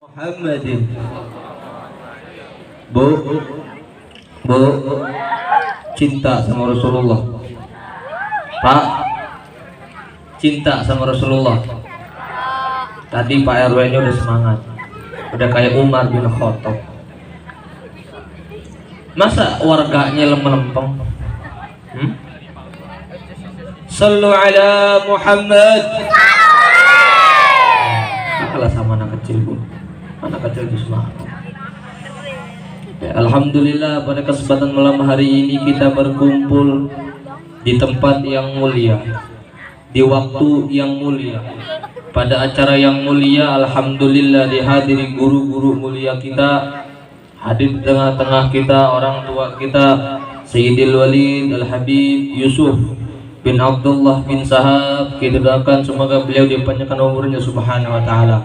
Muhammadin. Bu, bu, cinta sama Rasulullah. Pak, cinta sama Rasulullah. Tadi Pak RW nya udah semangat, udah kayak Umar bin Khattab. Masa warganya lempeng? Sallu ala Muhammad. Kalah sama anak kecil, Bu. Anak kecil itu semangat. Alhamdulillah, pada kesempatan malam hari ini kita berkumpul di tempat yang mulia, di waktu yang mulia, pada acara yang mulia. Alhamdulillah dihadiri guru-guru mulia kita, hadir di tengah-tengah kita orang tua kita, Sayyidil Walid Al-Habib Yusuf bin Abdullah bin Sahab. Kita doakan semoga beliau dipanjangkan umurnya subhanahu wa ta'ala,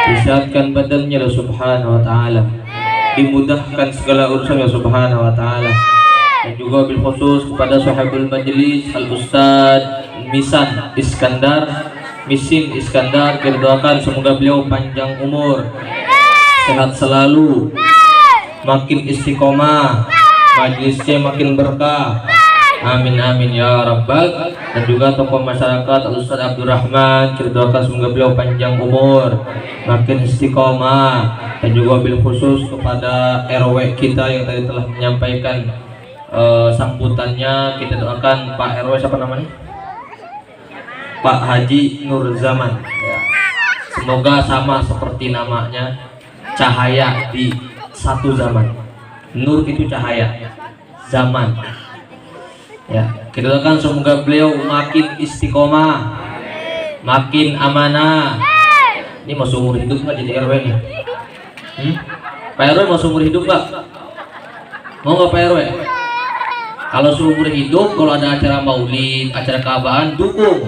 disehatkan badannya subhanahu wa ta'ala, dimudahkan segala urusannya subhanahu wa ta'ala. Dan juga bil khusus kepada sahabul majlis Al-Ustaz Misin Iskandar, kita doakan semoga beliau panjang umur, sehat selalu, makin istiqomah, majlisnya makin berkah. Amin amin ya rabbal. Dan juga tokoh masyarakat Al-Ustaz Abdurrahman, kita doakan semoga beliau panjang umur, makin istiqomah. Dan juga bil khusus kepada RW kita yang tadi telah menyampaikan sambutannya, kita doakan Pak RW, siapa namanya? Pak Haji Nur Zaman ya. Semoga sama seperti namanya, cahaya di satu zaman. Nur itu cahaya, zaman ya. Kita doakan semoga beliau makin istiqomah, makin amanah. Ini mau seumur hidup nggak jadi RW nih? Pak RW mau seumur hidup nggak? Mau nggak Pak RW? Kalau seumur hidup, kalau ada acara maulid, acara keabaan, dukung.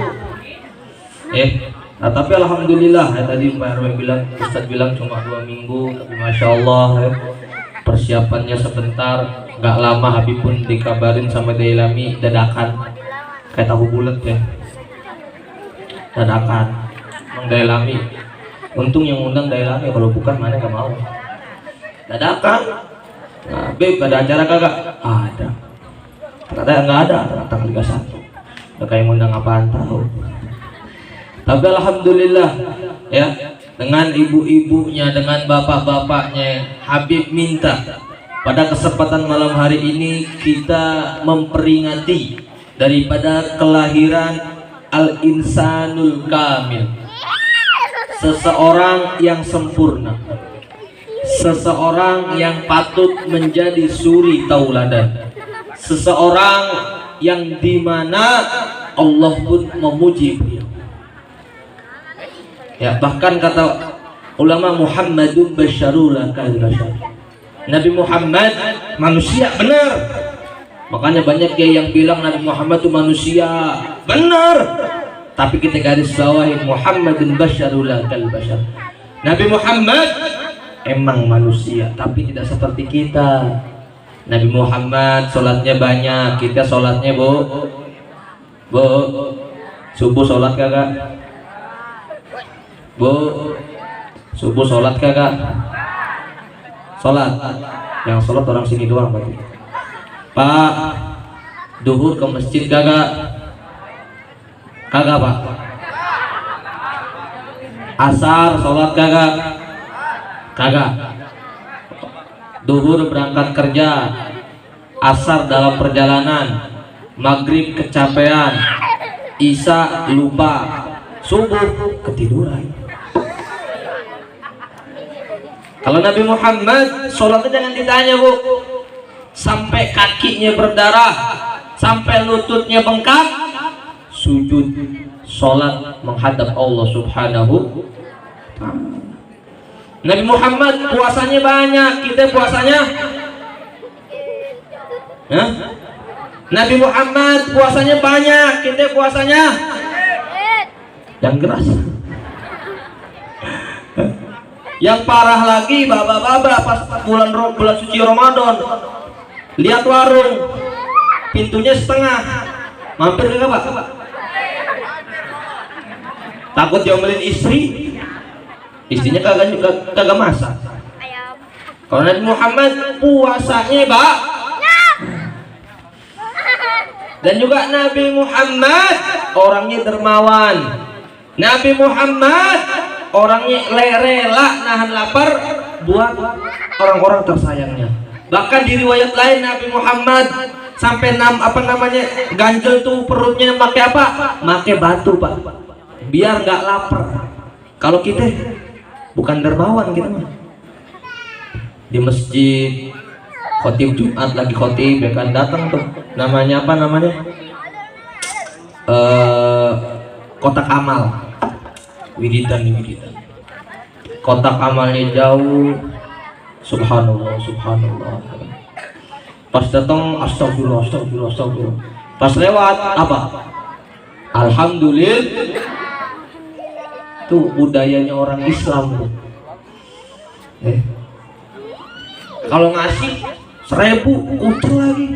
Nah, tapi alhamdulillah ya, tadi Pak RW bilang, Ustadz bilang cuma 2 minggu, tapi masya Allah ya, persiapannya sebentar, nggak lama Habib pun dikabarin sama Dailami dadakan, kayak tahu bulat ya, dadakan. Emang Dailami, untung yang undang Dailami, kalau bukan mana nggak mau. Dadakan. Nah, Beb, ada acara kagak? Ada. Ternyata nggak ada, tanggal 31. Udah kayak ngundang apaan tahu. Tapi alhamdulillah ya, dengan ibu-ibunya, dengan bapak-bapaknya, Habib minta pada kesempatan malam hari ini kita memperingati daripada kelahiran Al-Insanul Kamil, seseorang yang sempurna, seseorang yang patut menjadi suri tauladan, seseorang yang dimana Allah pun memuji beliau. Ya, bahkan kata ulama, Muhammadun basyarul kal basyar. Nabi Muhammad manusia benar. Makanya banyak yang bilang Nabi Muhammad itu manusia benar. Tapi kita garis bawahi Muhammadun basyarul kal basyar. Nabi Muhammad emang manusia, tapi tidak seperti kita. Nabi Muhammad sholatnya banyak, kita sholatnya bu, subuh sholat kagak? Bu, subuh sholat kagak? Sholat, yang sholat orang sini doang berarti. Pak, duhur ke masjid kagak? Kagak Pak. Asar sholat kagak? Kagak. Duhur berangkat kerja, asar dalam perjalanan, maghrib kecapean, isya lupa, subuh ketiduran. Kalau Nabi Muhammad sholatnya jangan ditanya bu, sampai kakinya berdarah, sampai lututnya bengkak, sujud sholat menghadap Allah subhanahu. Nabi Muhammad puasanya banyak, kita puasanya Nabi Muhammad puasanya banyak, kita puasanya yang keras. Yang parah lagi bapak-bapak pas bulan suci Ramadan, lihat warung pintunya setengah, mampir ke Pak? Takut diomelin istri, istrinya kagak masak. Ayam. Kalau Nabi Muhammad puasanya Pak. Dan juga Nabi Muhammad orangnya dermawan. Nabi Muhammad orangnya rela nahan lapar buat orang-orang tersayangnya. Bahkan di riwayat lain Nabi Muhammad sampai ganjel tuh perutnya pakai apa? Pakai batu Pak, biar nggak lapar. Kalau kita bukan dermawan kita mah. Di masjid khotib Jumat lagi khotib ya kan, datang tuh namanya apa namanya kotak amal, wiridan kotak amalnya jauh, subhanallah subhanallah. Pas datang astagfirullah astagfirullah astagfirullah, pas lewat apa alhamdulillah. Tuh budayanya orang Islam tuh. Kalau ngasih 1000 utuh lagi.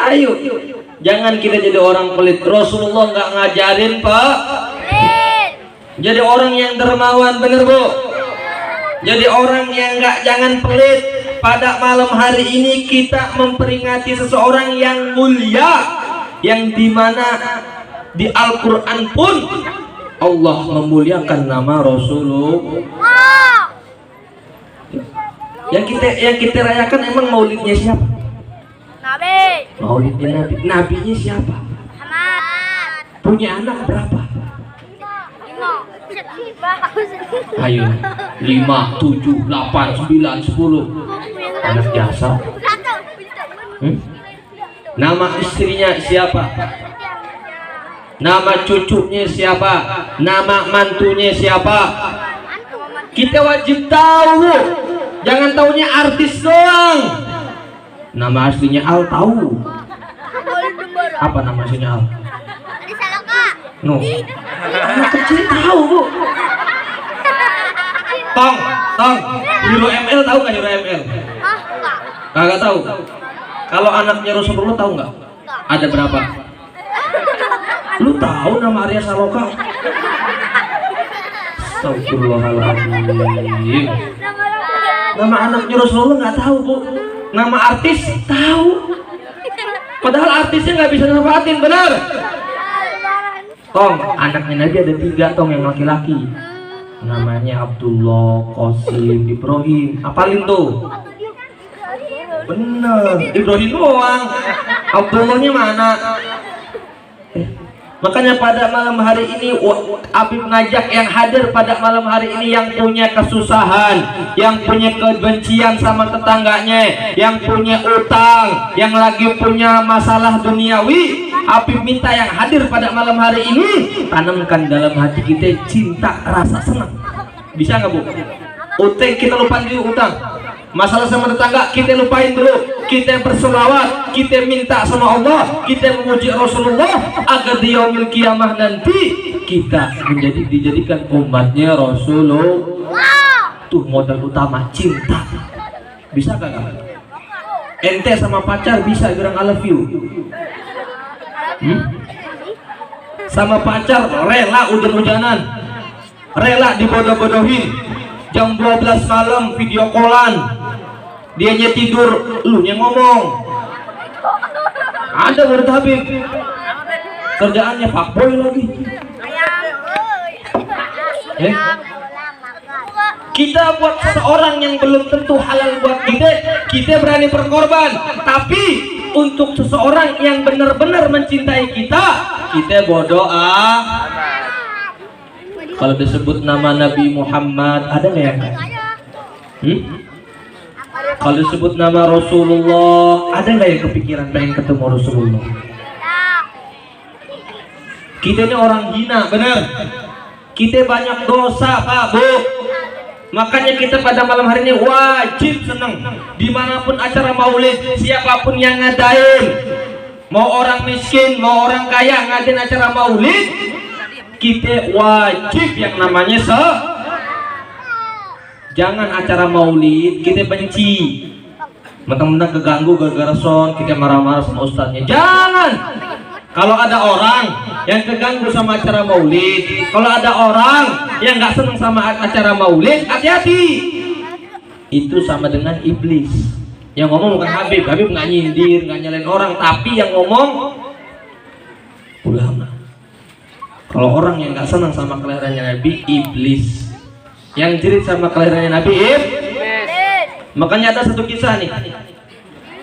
Ayo, jangan kita jadi orang pelit. Rasulullah nggak ngajarin Pak. Jadi orang yang dermawan, bener Bu. Jadi orang yang jangan pelit. Pada malam hari ini kita memperingati seseorang yang mulia, yang dimana di Al-Quran pun Allah memuliakan nama Rasulullah. Yang kita rayakan emang maulidnya siapa? Nabi. Maulidnya Nabi. Nabinya siapa? Muhammad. Punya anak berapa? 5. Ayo 5, 7, 8, 9, 10. Anak jasa. Nama istrinya siapa? Nama cucunya siapa? Nama mantunya siapa? Kita wajib tahu. Jangan taunya artis doang. Nama aslinya Al tahu. Apa nama aslinya Al? No. Anak kecil tahu Bu. Tong. Hero ML tahu nggak Hero ML? Kagak tahu. Kalau anaknya Rasulullah tahu nggak? Ada berapa? Lu tahu nama Arya Saloka? Astagfirullahaladzim. Nama anaknya Rasulullah nggak tahu Bu. Nama artis tahu. Padahal artisnya nggak bisa nempatin, benar? Tong, anaknya Nabi ada 3 Tong yang laki-laki. Namanya Abdullah, Qasim, Ibrahim. Apalin tuh? Bener, Ibrahim doang. Abdullahnya mana? Makanya pada malam hari ini Habib ngajak yang hadir pada malam hari ini yang punya kesusahan, yang punya kebencian sama tetangganya, yang punya utang, yang lagi punya masalah duniawi. Habib minta yang hadir pada malam hari ini tanamkan dalam hati kita cinta, rasa senang. Bisa nggak Bu? Utang kita lupain dulu utang. Masalah sama tetangga kita lupain dulu. Kita berselawat, kita minta sama Allah, kita memuji Rasulullah agar di yaumil kiamah nanti kita dijadikan umatnya Rasulullah. Tuh modal utama cinta. Bisa gak? Ente sama pacar bisa bilang I love you? Sama pacar rela hujan-hujanan, rela dibodoh-bodohin, jam 12 malam video callan, dianya tidur, elunya ngomong. Ada murid Habib kerjaannya fuckboy lagi. Kita buat seseorang yang belum tentu halal buat kita berani berkorban. Tapi untuk seseorang yang benar-benar mencintai kita berdoa. Kalau disebut nama Nabi Muhammad, ada nggak yang? Kalau disebut nama Rasulullah, ada nggak yang kepikiran pengen ketemu Rasulullah? Kita ini orang hina, benar? Kita banyak dosa Pak Bu. Makanya kita pada malam hari ini wajib senang. Dimanapun acara maulid, siapapun yang ngadain, mau orang miskin, mau orang kaya ngadain acara maulid, kita wajib yang namanya jangan acara maulid kita benci, mentang-mentang keganggu gara-gara son kita marah-marah sama ustadznya. Jangan. Kalau ada orang yang keganggu sama acara maulid, kalau ada orang yang nggak senang sama acara maulid, hati-hati. Itu sama dengan iblis. Yang ngomong bukan Habib nggak nyindir, nggak nyalain orang, tapi yang ngomong ulama. Kalau orang yang nggak senang sama kelahirannya Nabi, iblis. Yang jerit sama kelahirannya Nabi, makanya ada satu kisah nih.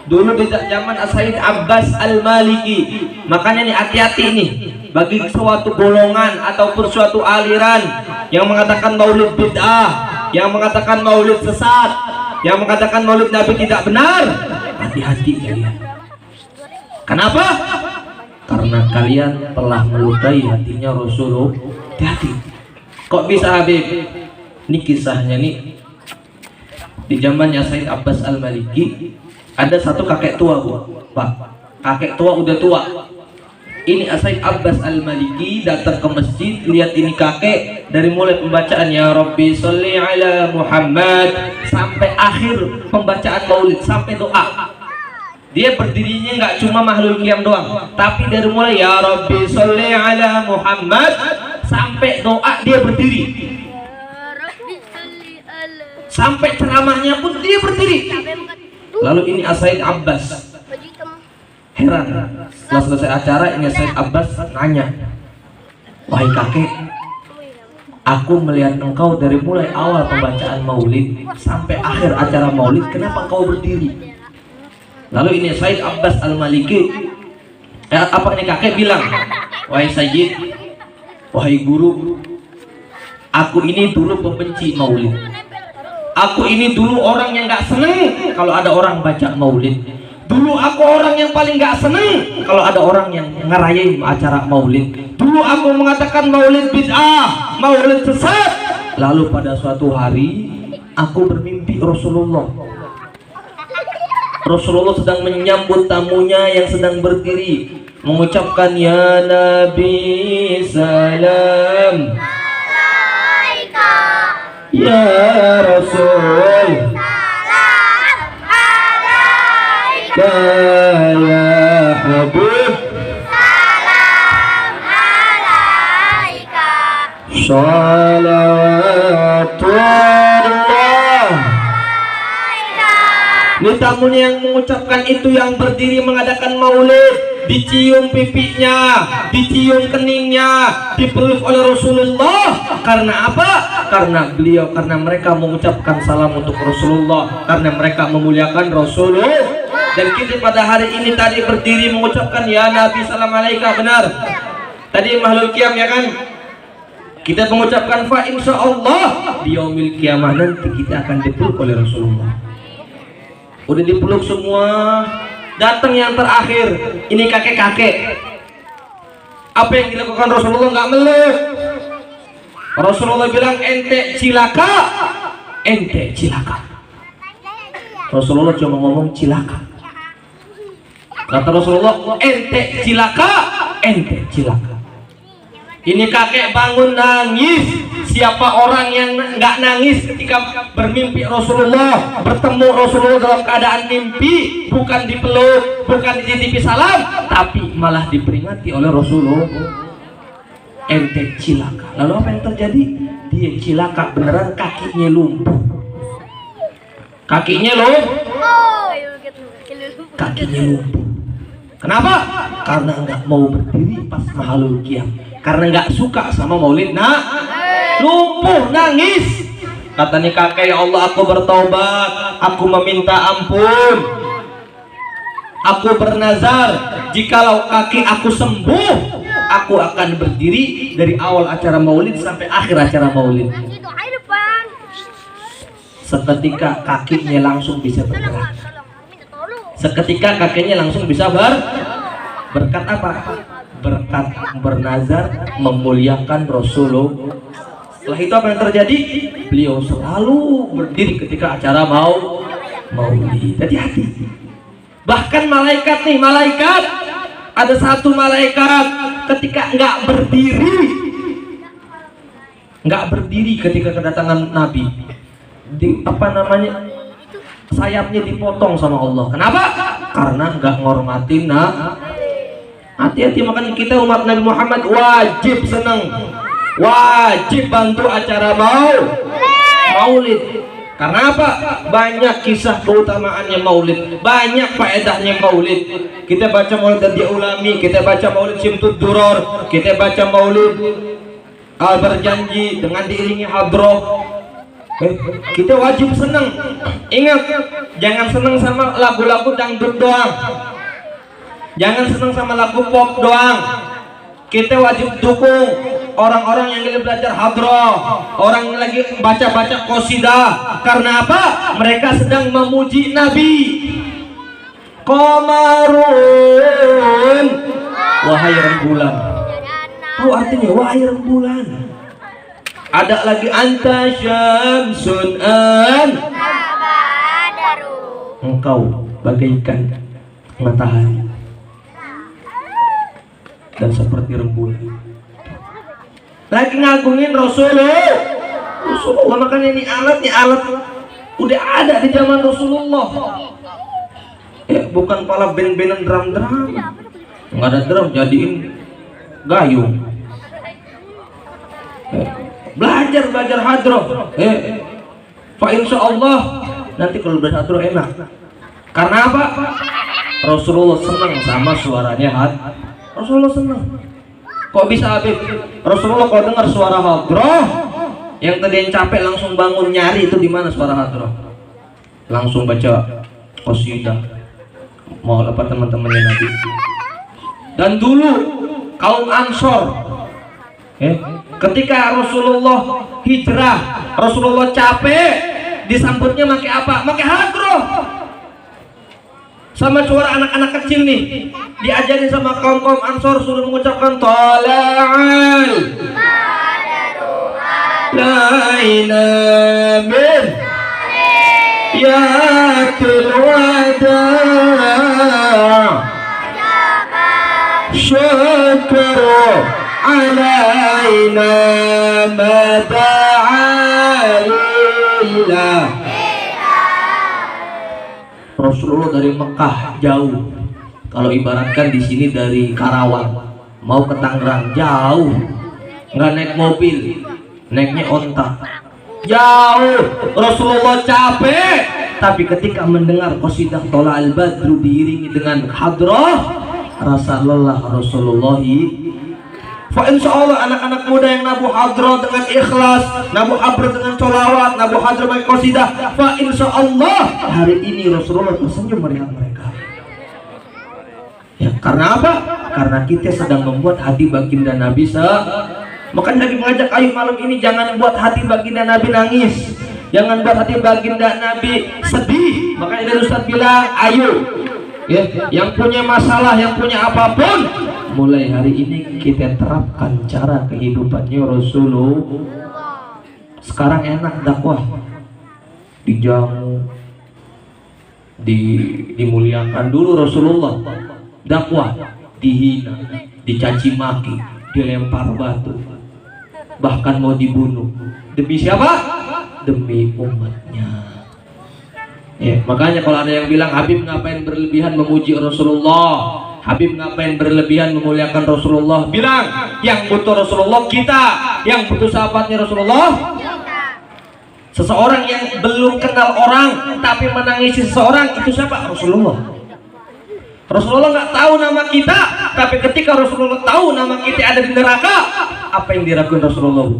Dulu di zaman Sayyid Abbas Al-Maliki. Makanya nih hati-hati nih bagi suatu golongan ataupun suatu aliran yang mengatakan maulid bid'ah, yang mengatakan maulid sesat, yang mengatakan maulid Nabi tidak benar. Hati-hati kalian. Kenapa? Karena kalian telah melukai hatinya Rasulullah. Hati-hati. Kok bisa Habib? Ini kisahnya nih. Di zamannya Sayyid Abbas Al-Maliki ada satu kakek tua, Pak. Kakek tua udah tua. Ini Sayyid Abbas Al-Maliki datang ke masjid, lihat ini kakek, dari mulai pembacaan ya Rabbi sholli ala Muhammad sampai akhir pembacaan maulid, sampai doa. Dia berdirinya nggak cuma mahlul qiyam doang, tapi dari mulai ya Rabbi sholli ala Muhammad sampai doa dia berdiri. Sampai ceramahnya pun dia berdiri. Lalu ini Sayyid Abbas heran. Setelah selesai acara, ini Sayyid Abbas nanya, wahai kakek, aku melihat engkau dari mulai awal pembacaan maulid sampai akhir acara maulid, kenapa engkau berdiri? Lalu ini Sayyid Abbas Al-Maliki, apa ini kakek bilang, wahai Sayyid, wahai guru, aku ini dulu pembenci maulid. Aku ini dulu orang yang gak seneng kalau ada orang baca maulid. Dulu aku orang yang paling gak seneng kalau ada orang yang ngerayain acara maulid. Dulu aku mengatakan maulid bid'ah, maulid sesat. Lalu pada suatu hari aku bermimpi Rasulullah. Rasulullah sedang menyambut tamunya yang sedang berdiri, mengucapkan ya Nabi salam, ya Rasul salam alaika, ya Habib salam alaika, salawatullah. Ini tamunya yang mengucapkan itu, yang berdiri mengadakan maulid, dicium pipinya, dicium keningnya, dipeluk oleh Rasulullah. Karena apa? Karena mereka mengucapkan salam untuk Rasulullah, karena mereka memuliakan Rasulullah. Dan kita pada hari ini tadi berdiri mengucapkan ya Nabi salam alaika, benar. Tadi mahlul qiyam ya kan? Kita mengucapkan fa insyaallah di yaumil qiyamah nanti kita akan dipeluk oleh Rasulullah. Udah dipeluk semua, datang yang terakhir, ini kakek-kakek. Apa yang dilakukan Rasulullah? Nggak meluk. Rasulullah bilang ente cilaka, ente cilaka. Rasulullah cuma ngomong cilaka. Kata Rasulullah ente cilaka, ente cilaka. Ini kakek bangun nangis. Siapa orang yang nggak nangis ketika bermimpi Rasulullah, bertemu Rasulullah dalam keadaan mimpi, bukan dipeluk, bukan dititipi salam, tapi malah diperingati oleh Rasulullah, ente cilaka. Lalu apa yang terjadi? Dia cilaka beneran, kakinya lumpuh. Kakinya lumpuh. Kenapa? Karena nggak mau berdiri pas mahalul qiyam, karena nggak suka sama maulid. Lumpuh, nangis. Katanya kakek, ya Allah, aku bertobat, aku meminta ampun, aku bernazar, jikalau kaki aku sembuh, aku akan berdiri dari awal acara maulid sampai akhir acara maulid. Seketika kakinya langsung bisa bergerak. Seketika kakinya langsung bisa berkat apa? Berkat bernazar memuliakan Rasulullah. Setelah itu apa yang terjadi? Beliau selalu berdiri ketika acara maulid. Hati-hati. Bahkan malaikat ada satu malaikat ketika nggak berdiri ketika kedatangan Nabi. Sayapnya dipotong sama Allah. Kenapa? Karena nggak ngormatin Hati-hati, makanya kita umat Nabi Muhammad wajib senang, wajib bantu acara maulid. Karena apa? Banyak kisah keutamaannya maulid, banyak faedahnya maulid. Kita baca maulid Dia Ulami, kita baca maulid Simtud Duror, kita baca maulid Al Berjanji dengan diiringi hadroh. Kita wajib senang. Ingat, jangan senang sama lagu-lagu dangdut doang, jangan senang sama lagu pop doang. Kita wajib dukung orang-orang yang lagi belajar hadroh, orang yang lagi baca-baca qasidah. Karena apa? Mereka sedang memuji Nabi. Qamarun, wahai rembulan. Tahu artinya wahai rembulan? Ada lagi anta syamsun engkau bagaikan matahari dan seperti rembulan. Lagi ngagungin Rasulullah. Makanya ini alat udah ada di zaman Rasulullah. Bukan pala band-bandan drum. Nggak ada drum, jadiin gayung. Belajar hadroh. Fa insya Allah nanti kalau belajar hadroh enak. Karena apa? Rasulullah senang sama suaranya Rasulullah senang. Kok bisa Habib? Rasulullah kalau dengar suara hadroh, yang tadi yang capek langsung bangun nyari itu di mana suara hadroh, langsung baca qasidah. Mau apa teman-temannya Nabi. Dan dulu kaum Ansor, ketika Rasulullah hijrah, Rasulullah capek, disambutnya pakai apa? Pakai hadroh. Sama suara anak-anak kecil nih, diajarin sama kaum Ansor, suruh mengucapkan tala'al laina min yatul wada' syukru alaina mada'alillah. Rasulullah dari Mekah jauh. Kalau ibaratkan di sini dari Karawang mau ke Tangerang jauh, nggak naik mobil, naiknya onta. Jauh. Rasulullah capek, tapi ketika mendengar qasidah Thala al-Badru diiringi dengan hadroh, rasa lelah Rasulullah. Fa insya Allah anak-anak muda yang nabuh hadroh dengan ikhlas, nabuh hadroh dengan sholawat, nabuh hadroh dengan qasidah, fa insya Allah hari ini Rasulullah tersenyum melihat mereka. Ya, karena apa? Karena kita sedang membuat hati baginda Nabi Makanya Nabi mengajak, ayo malam ini jangan buat hati baginda Nabi nangis, jangan buat hati baginda Nabi sedih. Makanya dari Ustaz bilang, ayo yang punya masalah, yang punya apapun, mulai hari ini kita terapkan cara kehidupannya Rasulullah. Sekarang enak dakwah, dijamu, dimuliakan. Dulu Rasulullah dakwah dihina, dicaci maki, dilempar batu, bahkan mau dibunuh. Demi siapa? Demi umatnya. Ya, makanya kalau ada yang bilang Habib ngapain berlebihan memuji Rasulullah, Habib ngapain berlebihan memuliakan Rasulullah, bilang yang butuh Rasulullah kita, yang butuh sahabatnya Rasulullah. Seseorang yang belum kenal orang tapi menangisi seseorang, itu siapa? Rasulullah. Rasulullah nggak tahu nama kita, tapi ketika Rasulullah tahu nama kita ada di neraka, apa yang dilakukan Rasulullah?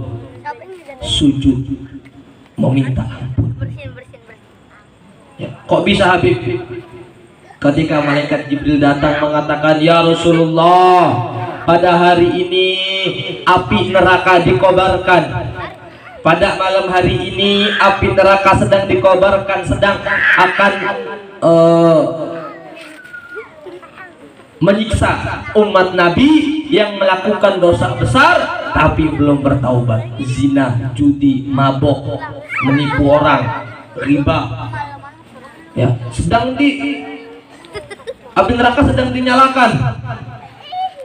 Sujud, meminta ampun. Ya, kok bisa Habib? Ketika malaikat Jibril datang mengatakan, ya Rasulullah, pada hari ini api neraka dikobarkan. Pada malam hari ini api neraka sedang dikobarkan, sedang akan menyiksa umat Nabi yang melakukan dosa besar tapi belum bertaubat. Zina, judi, mabok, menipu orang, riba. Ya, sedang api neraka sedang dinyalakan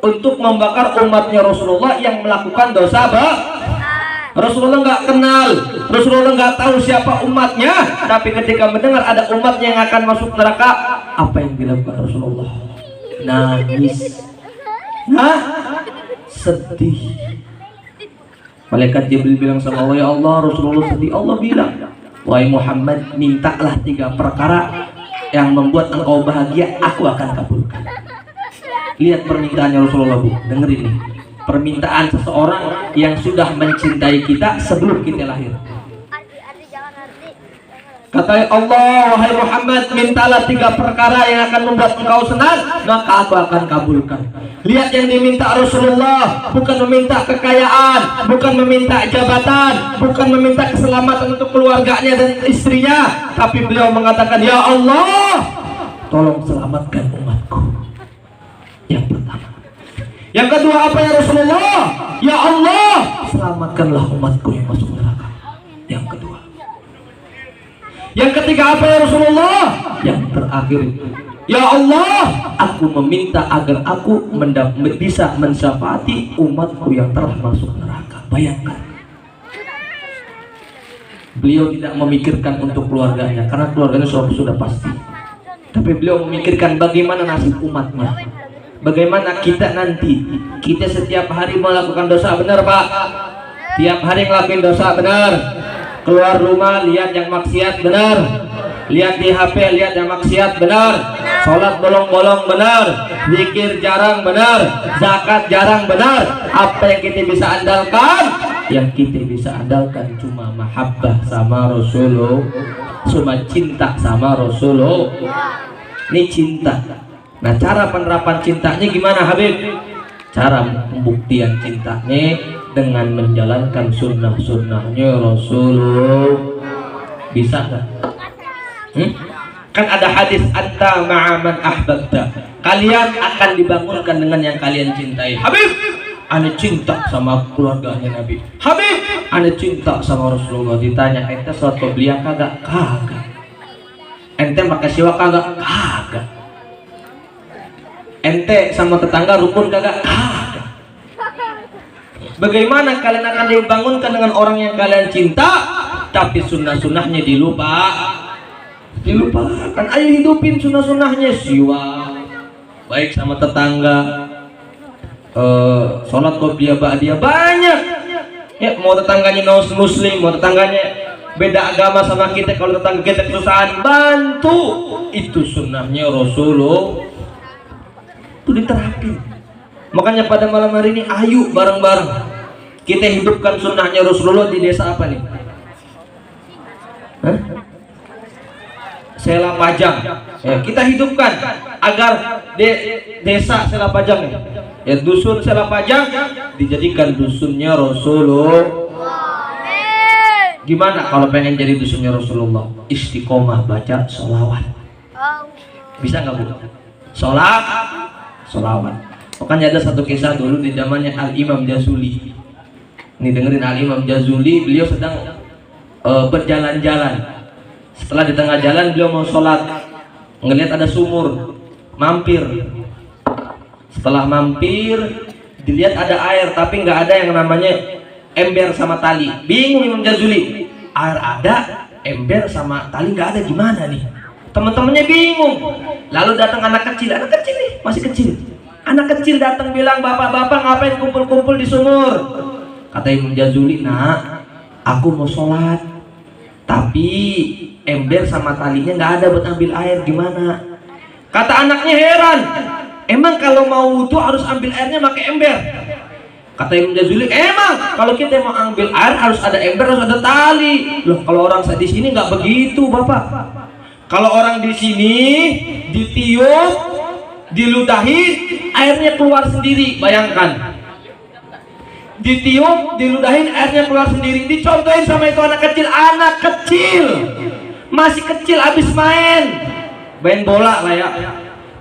untuk membakar umatnya Rasulullah yang melakukan dosa Rasulullah nggak kenal, Rasulullah nggak tahu siapa umatnya, tapi ketika mendengar ada umatnya yang akan masuk neraka, apa yang dilakukan Rasulullah? Nangis. Nah, sedih. Malaikat Jibril bilang sama Allah, ya Allah, Rasulullah sedih. Allah bilang, wahai Muhammad, mintalah 3 perkara yang membuat engkau bahagia, aku akan kabulkan. Lihat permintaannya Rasulullah, Bu. Dengerin nih. Permintaan seseorang yang sudah mencintai kita sebelum kita lahir. Kata Allah, wahai Muhammad, mintalah 3 perkara yang akan membuat engkau senang, maka aku akan kabulkan. Lihat yang diminta Rasulullah, bukan meminta kekayaan, bukan meminta jabatan, bukan meminta keselamatan untuk keluarganya dan istrinya, tapi beliau mengatakan, ya Allah, tolong selamatkan umatku. Yang pertama. Yang kedua apa ya Rasulullah? Ya Allah, selamatkanlah umatku yang masuk neraka. Yang kedua. Yang ketiga apa ya Rasulullah? Yang terakhir, ya Allah, aku meminta agar aku bisa mensyafaati umatku yang telah masuk neraka. Bayangkan, beliau tidak memikirkan untuk keluarganya karena keluarganya sudah pasti, tapi beliau memikirkan bagaimana nasib umatnya. Bagaimana kita nanti? Kita setiap hari melakukan dosa, benar Pak? Tiap hari ngelakuin dosa, benar? Keluar rumah lihat yang maksiat, benar? Lihat di HP lihat yang maksiat, benar? Sholat bolong-bolong, benar? Zikir jarang, benar? Zakat jarang, benar? Apa yang kita bisa andalkan? Yang kita bisa andalkan cuma mahabbah sama Rasulullah, cuma cinta sama Rasulullah. Ini cinta. Nah, cara penerapan cintanya gimana Habib? Cara pembuktian cintanya dengan menjalankan sunnah-sunnahnya Rasulullah. Bisa nggak? Kan ada hadis, anta ma'aman ahbabta, kalian akan dibangunkan dengan yang kalian cintai. Habib, ane cinta sama keluarganya Nabi. Habib, ane cinta sama Rasulullah. Ditanya, ente sholat qobliyah kagak? Kagak. Ente pakai siwak kagak? Kagak. Ente sama tetangga rukun kagak? Kagak. Bagaimana kalian akan dibangunkan dengan orang yang kalian cinta, tapi sunnah-sunnahnya dilupakan? Ayo hidupin sunnah-sunnahnya. Siwak, baik sama tetangga, sholat qobliyah ba'diyah banyak. Ya, mau tetangganya muslim, mau tetangganya beda agama sama kita, kalau tetangga kita kesusahan, bantu. Itu sunnahnya Rasulullah. Itu diterapin. Makanya pada malam hari ini ayo bareng-bareng kita hidupkan sunnahnya Rasulullah di desa apa nih? Sela Pajang. Ya, kita hidupkan agar desa Sela Pajang ya, dusun Sela Pajang dijadikan dusunnya Rasulullah. Gimana kalau pengen jadi dusunnya Rasulullah? Istiqomah baca sholawat. Bisa nggak Bu? Sholawat. Makanya ada satu kisah dulu di zamannya Al-Imam Jazuli. Ini dengerin, Al-Imam Jazuli, beliau sedang berjalan-jalan. Setelah di tengah jalan beliau mau sholat, ngelihat ada sumur, mampir. Setelah mampir, dilihat ada air, tapi nggak ada yang namanya ember sama tali. Bingung Imam Jazuli, air ada, ember sama tali nggak ada, gimana nih? Teman-temannya bingung. Lalu datang anak kecil nih, masih kecil. Anak kecil datang bilang, bapak-bapak ngapain kumpul-kumpul di sumur? Kata Imam Jazuli, nak, aku mau sholat, tapi ember sama talinya nggak ada buat ambil air, gimana? Kata anaknya heran, emang kalau mau wudhu harus ambil airnya pakai ember? Kata Imam Jazuli, emang kalau kita mau ambil air harus ada ember, harus ada tali. Loh, kalau orang di sini nggak begitu, bapak. Kalau orang di sini ditiup, diludahin, airnya keluar sendiri. Bayangkan, ditiup, diludahin, airnya keluar sendiri. Dicontohin sama itu anak kecil, masih kecil, habis main bola lah ya.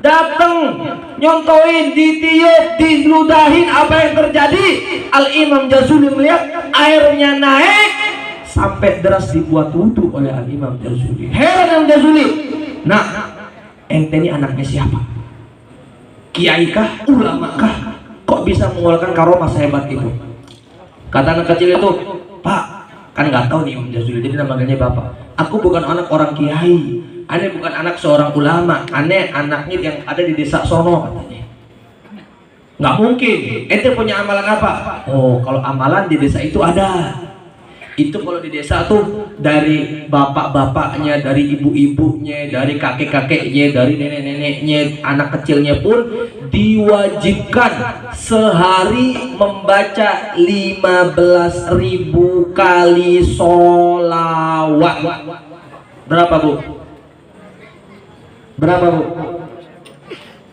Dateng, nyontoin, ditiup, diludahin, apa yang terjadi? Al-Imam Jazuli melihat airnya naik sampai deras dibuat wudhu oleh Al-Imam Jazuli. Heran Imam Jazuli, nah, ente ini anaknya siapa? Kiai kah? Ulama kah? Kok bisa mengeluarkan karomah sehebat itu? Kata anak kecil itu, Pak, kan nggak tahu nih Imam Jazuli, jadi namanya bapak. Aku bukan anak orang kiai, aneh bukan anak seorang ulama, aneh anaknya yang ada di desa sono, katanya. Nggak mungkin. Ente punya amalan apa? Oh, kalau amalan di desa itu ada. Itu kalau di desa tuh dari bapak-bapaknya, dari ibu-ibunya, dari kakek-kakeknya, dari nenek-neneknya, anak kecilnya pun diwajibkan sehari membaca 15.000 kali sholawat. Berapa bu? Berapa bu?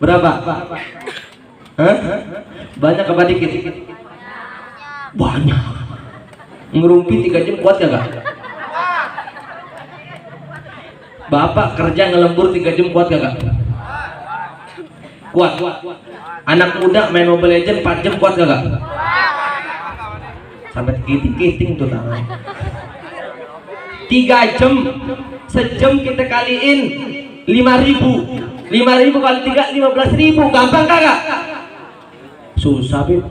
Berapa? Hah? Banyak apa dikit? Banyak. Ngerumpi 3 jam kuat gak? Bapak kerja ngelembur 3 jam kuat gak? Kuat. Anak muda main Mobile Legends 4 jam kuat gak? Sampai kiting-kiting tuh tangan. 3 jam. Sejam kita kaliin 5.000. 5.000 kali 3 15.000. Gampang kagak? Susah Bib.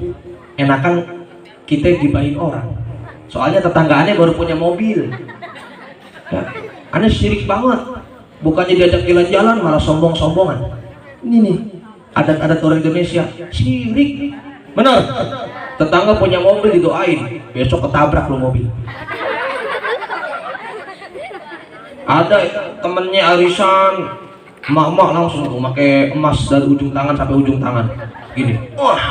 Enakan kita gibahin orang. Soalnya tetanggaannya baru punya mobil. Ya, aneh syirik banget. Bukannya diajak jalan-jalan malah sombong-sombongan. Ini nih adat-adat orang Indonesia syirik. Benar. Tetangga punya mobil didoain, besok ketabrak lo mobil. Ada temennya arisan, emak-emak langsung tuh pakai emas dari ujung tangan sampai ujung tangan. Gini. Wah.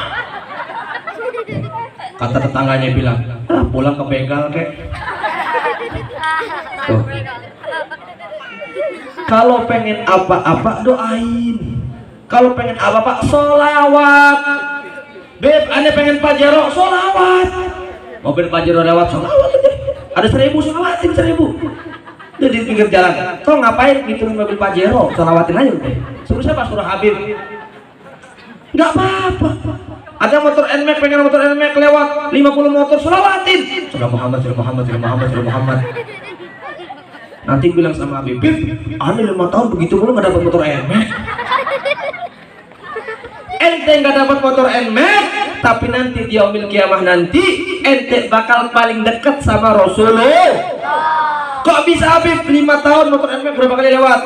Kata tetangganya bilang, pulang ke bengkel kek. Tuh. Kalau pengen apa-apa doain. Kalau pengen apa-apa sholawat. Beb, aneh pengen Pajero sholawat. Mobil Pajero lewat sholawat. Ada 1.000 sholawatin 1.000. Udah di pinggir jalan. Kau ngapain ngitungin mobil Pajero? Sholawatin aja udah. Suruh siapa? Suruh Habib. Nggak apa-apa. Ada motor NMAX, pengen motor NMAX lewat 50 motor, sholawatin. Sudah Muhammad, sudah Muhammad, sudah Muhammad, sudah Muhammad. Nanti bilang sama Habib, aneh 5 tahun begitu mulu nggak dapat motor NMAX. Ente nggak dapat motor NMAX, tapi nanti di yaumil kiamah nanti ente bakal paling dekat sama Rasulullah. Kok bisa Habib 5 tahun motor NMAX berapa kali lewat?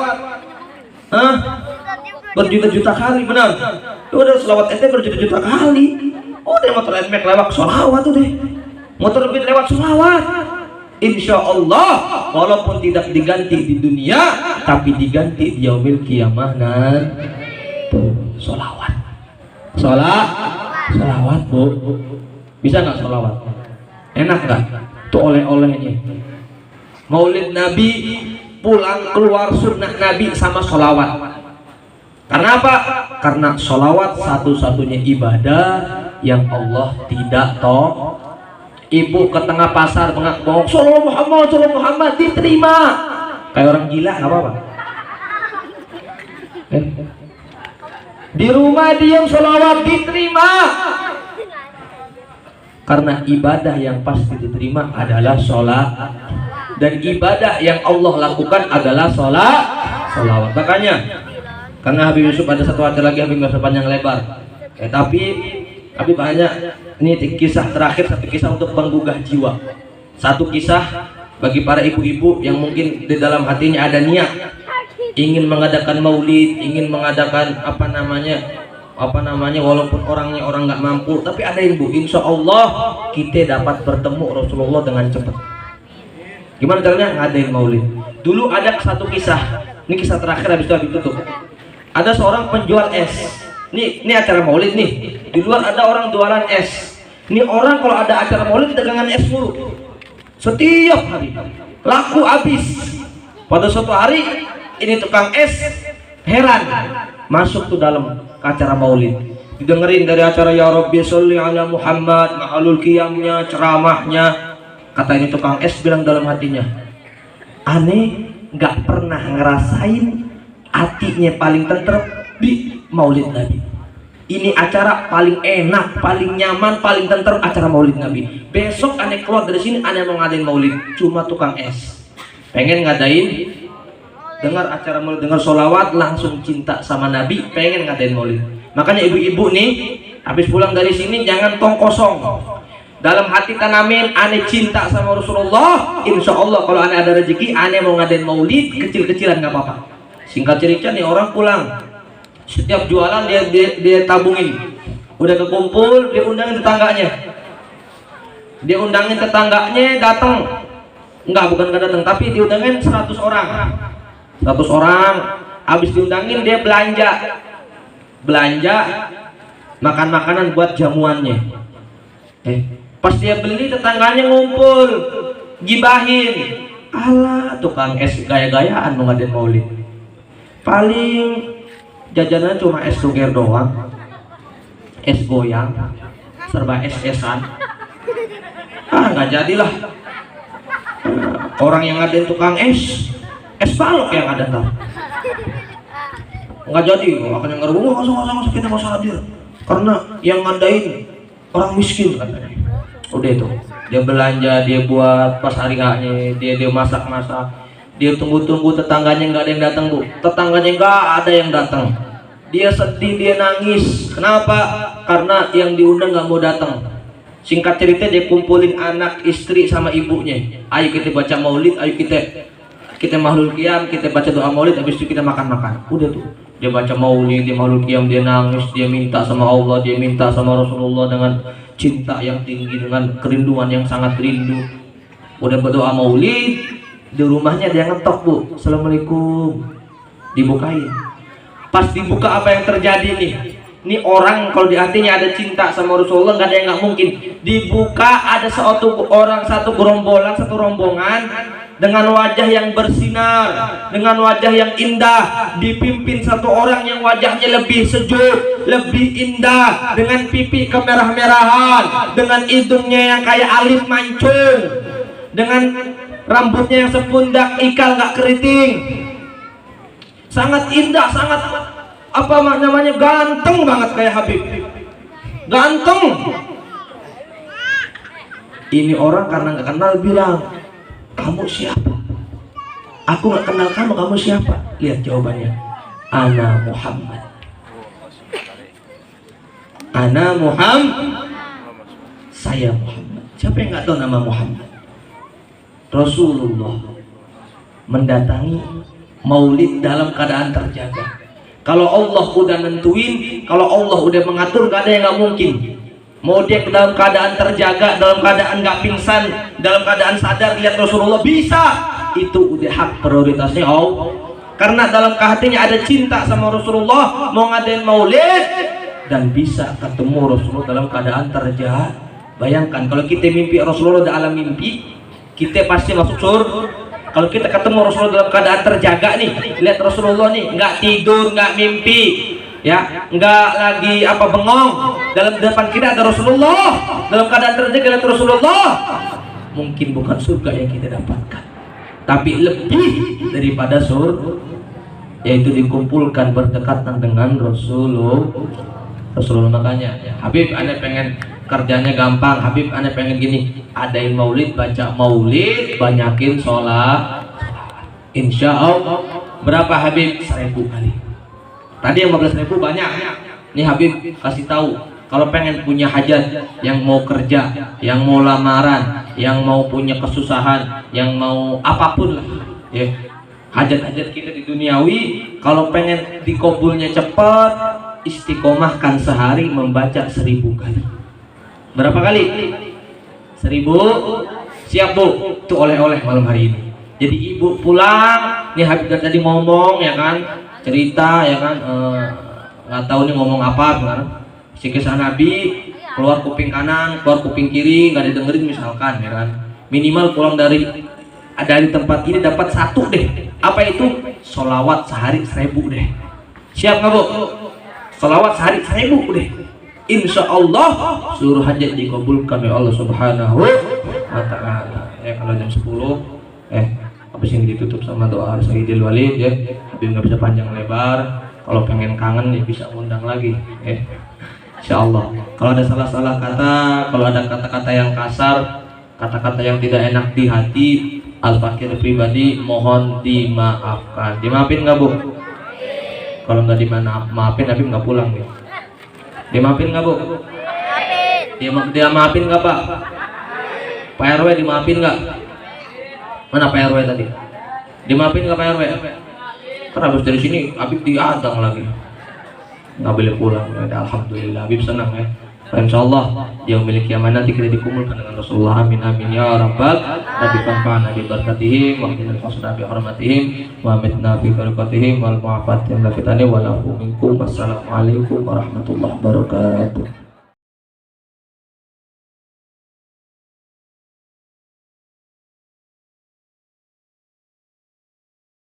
Hah? Berjuta-juta kali, benar. Udah selawat ente berjuta-juta kali. Udah motor NMAX lewat sholawat tuh deh. Motor Beat lewat sholawat. Insya Allah, walaupun tidak diganti di dunia, tapi diganti di yaumil kiamah nanti. Sholawat. Sholawat bu. Bisa nggak sholawat? Enak nggak? Tuh oleh-olehnya. Maulid Nabi, pulang keluar sunnah Nabi sama sholawat. Karena apa? Karena sholawat satu-satunya ibadah yang Allah tidak tahu. Ibu ke tengah pasar mengak-ngok, Sallallahu Muhammad, diterima. Kayak orang gila, nggak apa-apa. Di rumah diam sholawat diterima. Karena ibadah yang pasti diterima adalah sholat. Dan ibadah yang Allah lakukan adalah sholawat. Makanya karena Habib Yusuf ada satu acara lagi Habib Yusuf panjang lebar. Tapi banyak. Ini kisah terakhir, satu kisah untuk menggugah jiwa. Satu kisah bagi para ibu-ibu yang mungkin di dalam hatinya ada niat ingin mengadakan maulid, ingin mengadakan apa namanya walaupun orangnya orang nggak mampu, tapi ada ibu, insya Allah kita dapat bertemu Rasulullah dengan cepat. Gimana caranya ngadain maulid? Dulu ada satu kisah, ini kisah terakhir habis itu Habib tutup. Ada seorang penjual es. Ini acara maulid nih. Di luar ada orang jualan es. Ini orang kalau ada acara maulid dagangan es mulu. Setiap hari laku habis. Pada suatu hari ini tukang es heran masuk tuh dalam acara maulid. Didengerin dari acara ya Rabbi sholli ala Muhammad, mahalul qiyamnya, ceramahnya. Kata ini tukang es bilang dalam hatinya, aneh nggak pernah ngerasain hatinya paling tentrem di maulid Nabi. Ini acara paling enak, paling nyaman, paling tentrem acara maulid Nabi. Besok aneh keluar dari sini, aneh mau ngadain maulid. Cuma tukang es pengen ngadain, dengar acara maulid, dengar sholawat, langsung cinta sama Nabi, pengen ngadain maulid. Makanya ibu-ibu nih, habis pulang dari sini jangan tong kosong. Dalam hati tanamin, aneh cinta sama Rasulullah. Insya Allah kalau aneh ada rezeki, aneh mau ngadain maulid, kecil-kecilan nggak apa-apa. Singkat cerita nih orang pulang, setiap jualan dia tabungin Udah kekumpul, dia undangin tetangganya. Dia undangin tetangganya datang. Enggak, bukan enggak datang, tapi diundangin 100 orang. 100 orang, habis diundangin dia belanja makan makanan buat jamuannya. Pas dia beli tetangganya ngumpul, gibahin. Alah, tukang es gaya-gayaan mau ngadain maulid. Paling jajanan cuma es suger doang, es goyang, serba es-esan. Nggak jadilah. Orang yang ngadain tukang es balok yang ada ntar. Nggak jadi, akan yang ngeruh, nggak kita nggak usah hadir. Karena yang ngadain orang miskin katanya. Udah itu, dia belanja, dia buat pas hari H-nya, dia masak-masak, dia tunggu-tunggu tetangganya nggak ada yang datang bu, tetangganya nggak ada yang datang, dia sedih, dia nangis. Kenapa? Karena yang diundang nggak mau datang. Singkat cerita dia kumpulin anak, istri sama ibunya. Ayo kita baca maulid, ayo kita mahlul qiyam, kita baca doa maulid, habis itu kita makan-makan. Udah tuh, dia baca maulid, dia mahlul qiyam, dia nangis, dia minta sama Allah, dia minta sama Rasulullah dengan cinta yang tinggi, dengan kerinduan yang sangat rindu. Udah berdoa maulid, di rumahnya dia ngetok bu, assalamualaikum, dibukain. Pas dibuka apa yang terjadi nih? Ini orang kalau di hatinya ada cinta sama Rasulullah nggak ada yang nggak mungkin. Dibuka ada satu gerombolan, satu rombongan dengan wajah yang bersinar, dengan wajah yang indah, dipimpin satu orang yang wajahnya lebih sejuk, lebih indah, dengan pipi kemerah-merahan, dengan hidungnya yang kayak alif mancung, dengan rambutnya yang sepundak ikal nggak keriting, sangat indah, sangat apa namanya, ganteng banget kayak Habib, ganteng. Ini orang karena nggak kenal bilang, kamu siapa? Aku nggak kenal kamu, kamu siapa? Lihat jawabannya, ana Muhammad. Ana Muhammad, saya Muhammad. Siapa yang nggak tahu nama Muhammad? Rasulullah mendatangi maulid dalam keadaan terjaga. Kalau Allah udah nentuin, kalau Allah udah mengatur, gak ada yang gak mungkin. Mau dia dalam keadaan terjaga, dalam keadaan gak pingsan, dalam keadaan sadar lihat Rasulullah, bisa. Itu udah hak prioritasnya Allah. Karena dalam hatinya ada cinta sama Rasulullah, mau ngadain maulid dan bisa ketemu Rasulullah dalam keadaan terjaga. Bayangkan kalau kita mimpi Rasulullah di alam mimpi, kita pasti masuk surga. Kalau kita ketemu Rasulullah dalam keadaan terjaga nih, lihat Rasulullah nih, nggak tidur, nggak mimpi, ya, nggak lagi apa bengong, dalam depan kita ada Rasulullah, dalam keadaan terjaga lihat Rasulullah, mungkin bukan surga yang kita dapatkan, tapi lebih daripada surga, yaitu dikumpulkan berdekatan dengan Rasulullah. Makanya Habib, anda pengen kerjanya gampang, Habib anda pengen gini, adain maulid, baca maulid, banyakin sholat, insya Allah. Berapa Habib? 1000 kali. Tadi yang 15.000 banyak. Nih Habib kasih tahu, kalau pengen punya hajat, yang mau kerja, yang mau lamaran, yang mau punya kesusahan, yang mau apapun lah, ya, hajat-hajat kita di duniawi, kalau pengen dikabulnya cepat, istiqomahkan sehari membaca 1000 kali. Berapa kali? 1000. Siap bu, itu oleh-oleh malam hari ini. Jadi ibu pulang, nih Habib tadi ngomong ya kan, cerita ya kan, nggak tahu nih ngomong apa kan, si kisah Nabi, keluar kuping kanan, keluar kuping kiri, nggak didengerin misalkan ya kan, minimal pulang dari tempat ini dapat 1 deh. Apa itu? Sholawat sehari 1000 deh. Siap nggak bu? Sholawat sehari 1000 deh. Insya Allah seluruh hajat dikabulkan oleh Allah Subhanahu wa Ta'ala. Ya kalau jam 10 habis ini ditutup sama doa Sayyidil Walid ya. Habib nggak bisa panjang lebar. Kalau pengen kangen ya bisa undang lagi. Insya Allah. Kalau ada salah-salah kata, kalau ada kata-kata yang kasar, kata-kata yang tidak enak di hati, Al-Fakir pribadi mohon dimaafkan. Dimaafin nggak bu? Kalau nggak dimaafin, Habib nggak pulang nih. Dimaafin nggak bu? Dia maafin nggak pak? Pak RW dimaafin nggak? Mana Pak RW tadi? Dimaafin nggak Pak RW? Kan habis dari sini Habib diadang lagi. nggak boleh pulang. Ya, alhamdulillah, Habib senang ya. Insya Allah dia memiliki amanah, nanti kita dikumpulkan dengan Rasulullah. Amin amin ya rabbal nabi fanfa'na bi barakatihim wa qina al-fasna bi hurmatihim wa amitna fi barakatihim wal mu'afatihim la fitani wa lafu minkum. Wassalamualaikum warahmatullahi wabarakatuh.